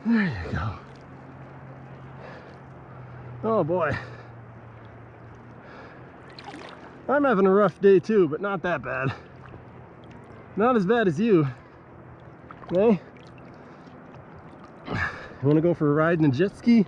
There you go. Oh boy. I'm having a rough day too, but not that bad. Not as bad as you. Okay? You want to go for a ride in a jet ski?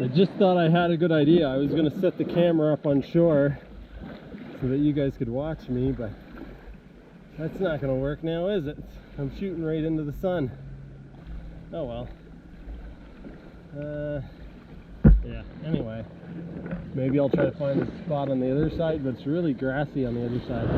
I just thought I had a good idea. I was going to set the camera up on shore so that you guys could watch me, but that's not going to work now, is it? I'm shooting right into the sun. Oh well. Yeah, anyway. Maybe I'll try to find a spot on the other side, but it's really grassy on the other side.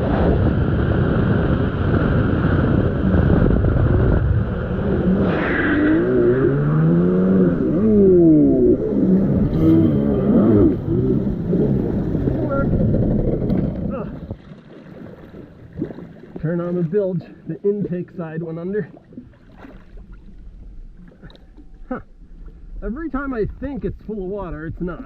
Turn on the bilge, the intake side went under. Huh. Every time I think it's full of water, it's not.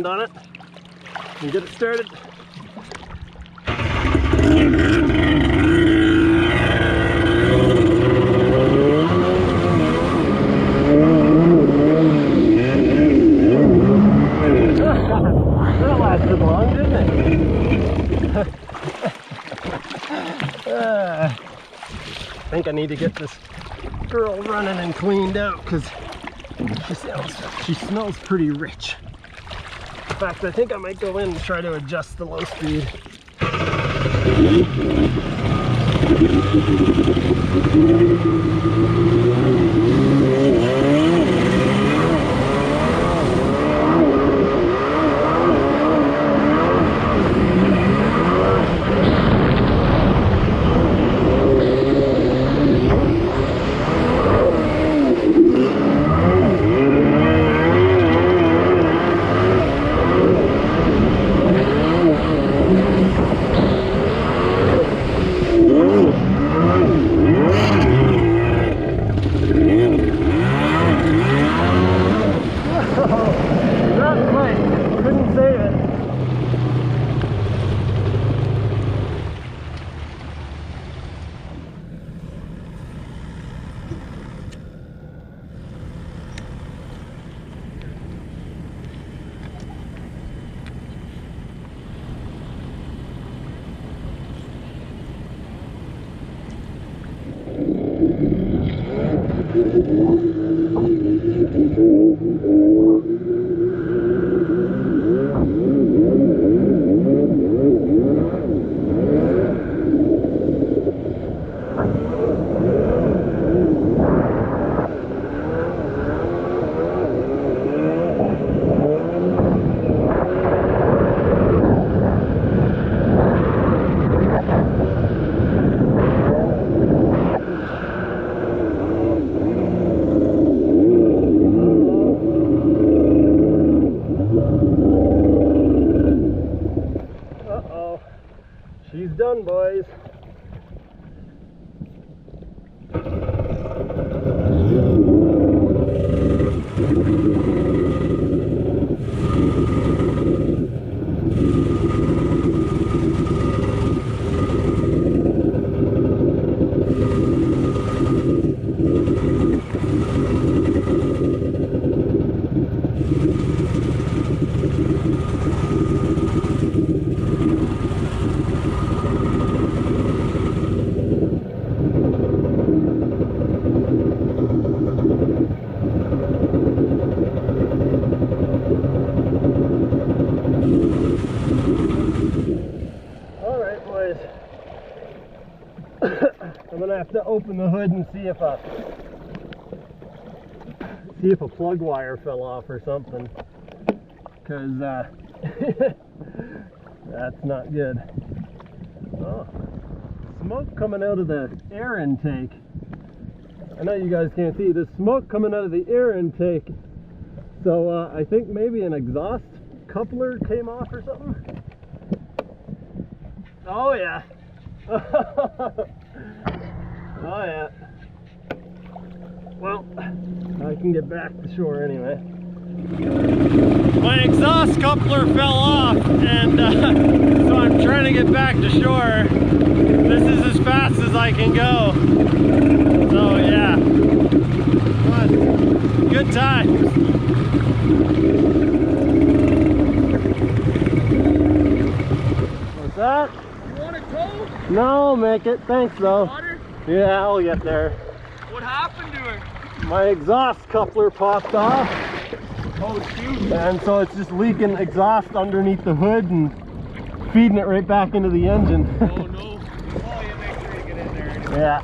land on it and get it started. That lasted long, didn't it? I think I need to get this girl running and cleaned out because she smells pretty rich. In fact, I think I might go in and try to adjust the low speed. She's done, boys. I'm gonna have to open the hood and see if a plug wire fell off or something, because that's not good. Oh, smoke coming out of the air intake. I know you guys can't see, there's smoke coming out of the air intake, so I think maybe an exhaust coupler came off or something. Oh yeah. Oh yeah. Well, I can get back to shore anyway. My exhaust coupler fell off, and so I'm trying to get back to shore. This is as fast as I can go. So yeah. But good times. What's that? You want a tow? No, I'll make it. Thanks though. Water? Yeah, I'll get there. What happened to it? My exhaust coupler popped off. Oh shoot. And so it's just leaking exhaust underneath the hood and feeding it right back into the engine. Oh no. Oh, yeah, make sure you get in there. Yeah.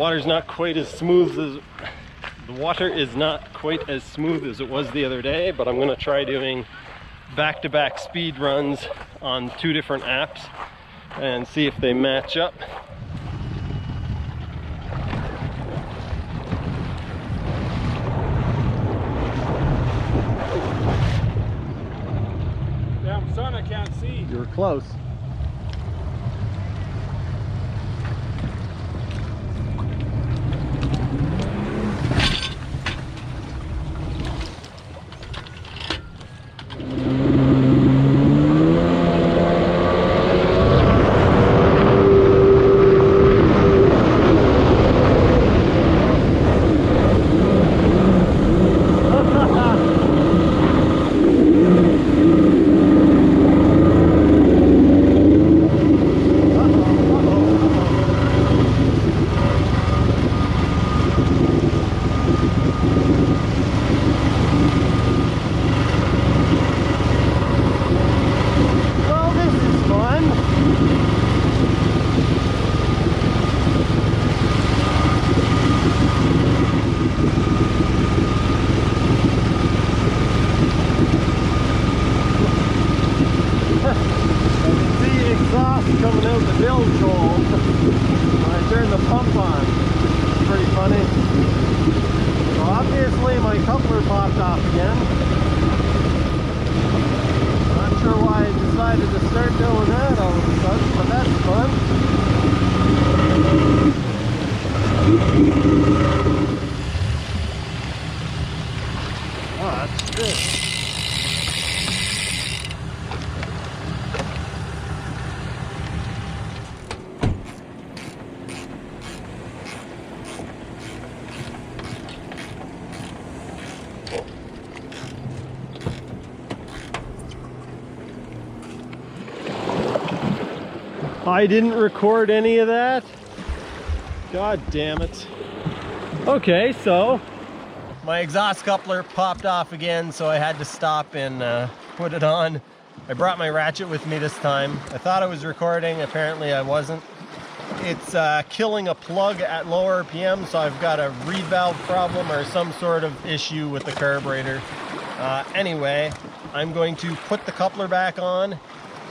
water's not quite as smooth as the water is not quite as smooth as it was the other day, but I'm gonna try doing back-to-back speed runs on 2 different apps and see if they match up. Damn son, I can't see. You were close. Coming out the bilge hole when I turn the pump on. It's pretty funny. So obviously my coupler popped off again. Not sure why I decided to start doing that all of a sudden, but that's fun. Oh, that's good. I didn't record any of that. God damn it. Okay, so my exhaust coupler popped off again, so I had to stop and put it on. I brought my ratchet with me this time. I thought I was recording, apparently I wasn't. It's killing a plug at low RPM, so I've got a reed valve problem or some sort of issue with the carburetor. Anyway, I'm going to put the coupler back on,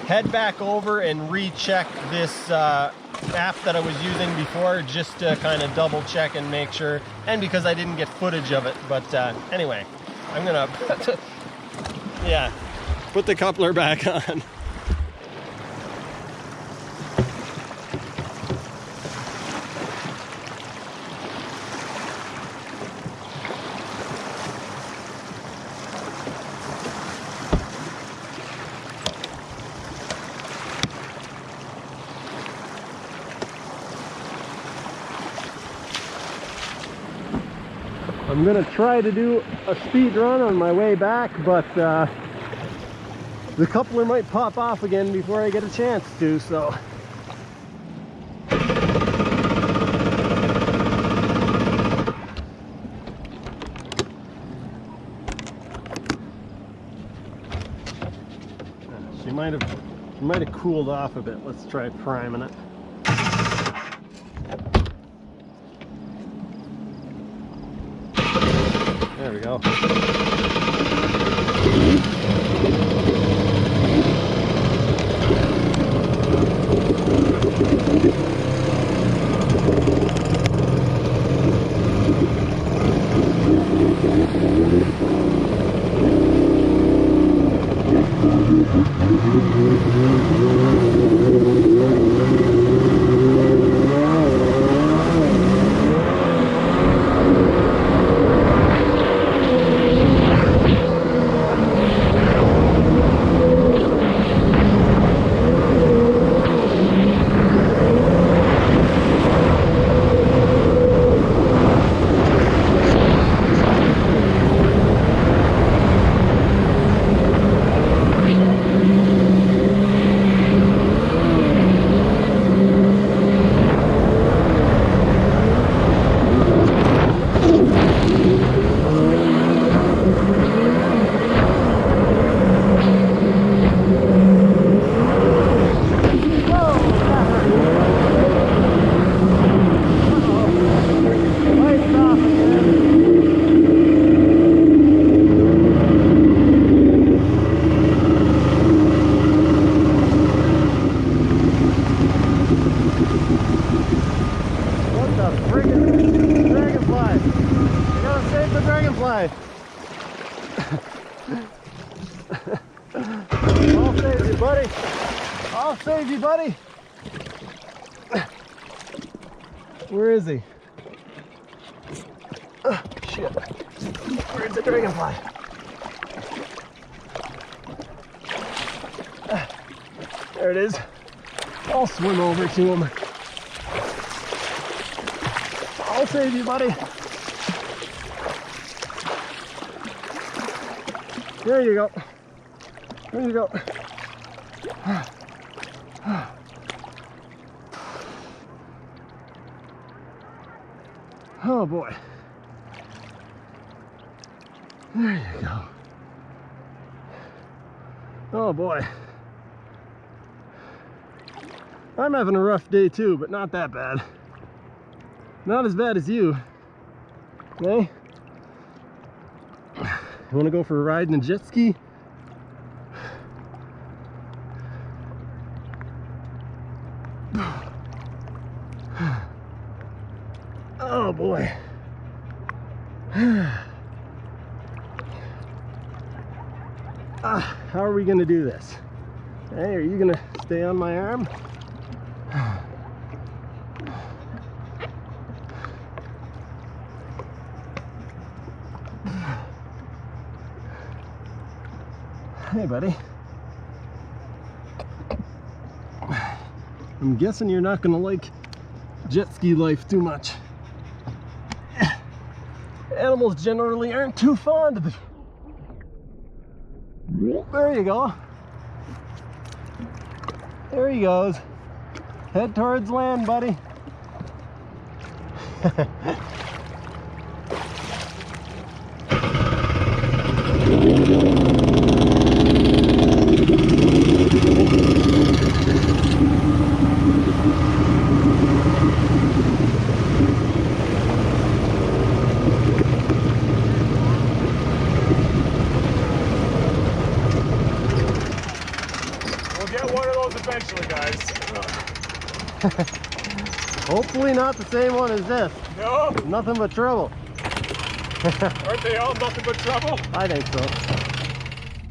head back over and recheck this app that I was using before, just to kind of double check and make sure, and because I didn't get footage of it. But anyway, I'm gonna yeah, put the coupler back on. I'm gonna try to do a speed run on my way back, but the coupler might pop off again before I get a chance to, so. She might have cooled off a bit. Let's try priming it. There we go. Save the dragonfly. I'll save you, buddy. I'll save you, buddy. Where is he? Shit. Where's the dragonfly? There it is. I'll swim over to him. I'll save you, buddy. There you go. There you go. Oh boy. There you go. Oh boy. I'm having a rough day too, but not that bad. Not as bad as you. Okay? You want to go for a ride in a jet ski? Oh boy. How are we going to do this? Hey, are you going to stay on my arm? Hey, buddy. I'm guessing you're not going to like jet ski life too much. Animals generally aren't too fond of it. There you go. There he goes. Head towards land, buddy. Eventually, guys. Hopefully not the same one as this. No? Nothing but trouble. Aren't they all nothing but trouble? I think so.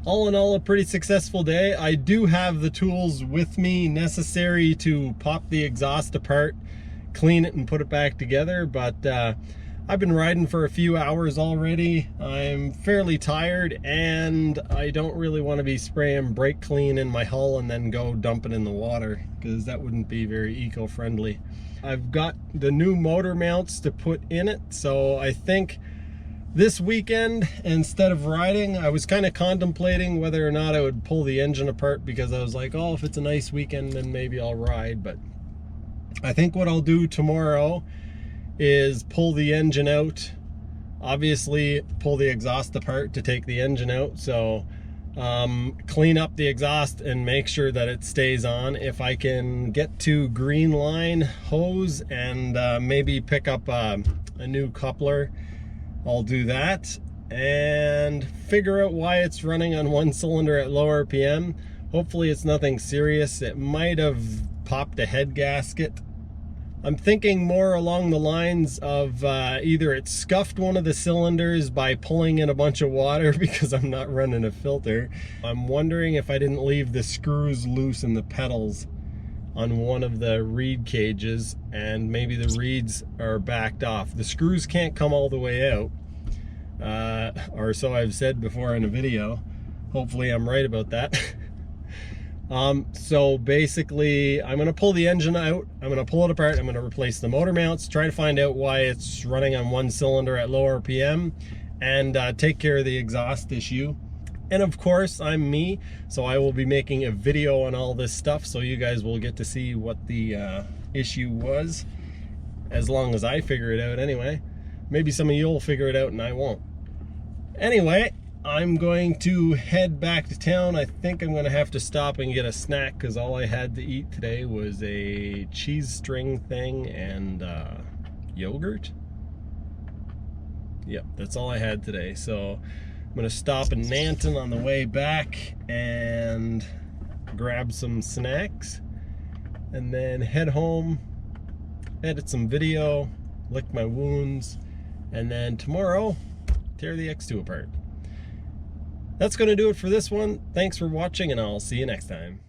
All in all, a pretty successful day. I do have the tools with me necessary to pop the exhaust apart, clean it and put it back together, but I've been riding for a few hours already. I'm fairly tired and I don't really want to be spraying brake clean in my hull and then go dump it in the water, because that wouldn't be very eco-friendly. I've got the new motor mounts to put in it, so I think this weekend, instead of riding, I was kind of contemplating whether or not I would pull the engine apart, because I was like, oh, if it's a nice weekend then maybe I'll ride. But I think what I'll do tomorrow is pull the engine out, obviously pull the exhaust apart to take the engine out, so clean up the exhaust and make sure that it stays on. If I can get to green line hose and maybe pick up a new coupler, I'll do that and figure out why it's running on one cylinder at low RPM. Hopefully it's nothing serious. It might have popped a head gasket. I'm thinking more along the lines of either it scuffed one of the cylinders by pulling in a bunch of water, because I'm not running a filter. I'm wondering if I didn't leave the screws loose in the pedals on one of the reed cages, and maybe the reeds are backed off. The screws can't come all the way out, or so I've said before in a video. Hopefully I'm right about that. So basically I'm going to pull the engine out, I'm going to pull it apart, I'm going to replace the motor mounts, try to find out why it's running on one cylinder at low RPM, and take care of the exhaust issue. And of course, I'm me, so I will be making a video on all this stuff, so you guys will get to see what the issue was, as long as I figure it out anyway. Maybe some of you will figure it out and I won't. Anyway, I'm going to head back to town. I think I'm going to have to stop and get a snack, because all I had to eat today was a cheese string thing and yogurt. Yep, that's all I had today. So I'm going to stop in Nanton on the way back and grab some snacks, and then head home, edit some video, lick my wounds, and then tomorrow tear the X2 apart. That's going to do it for this one. Thanks for watching, and I'll see you next time.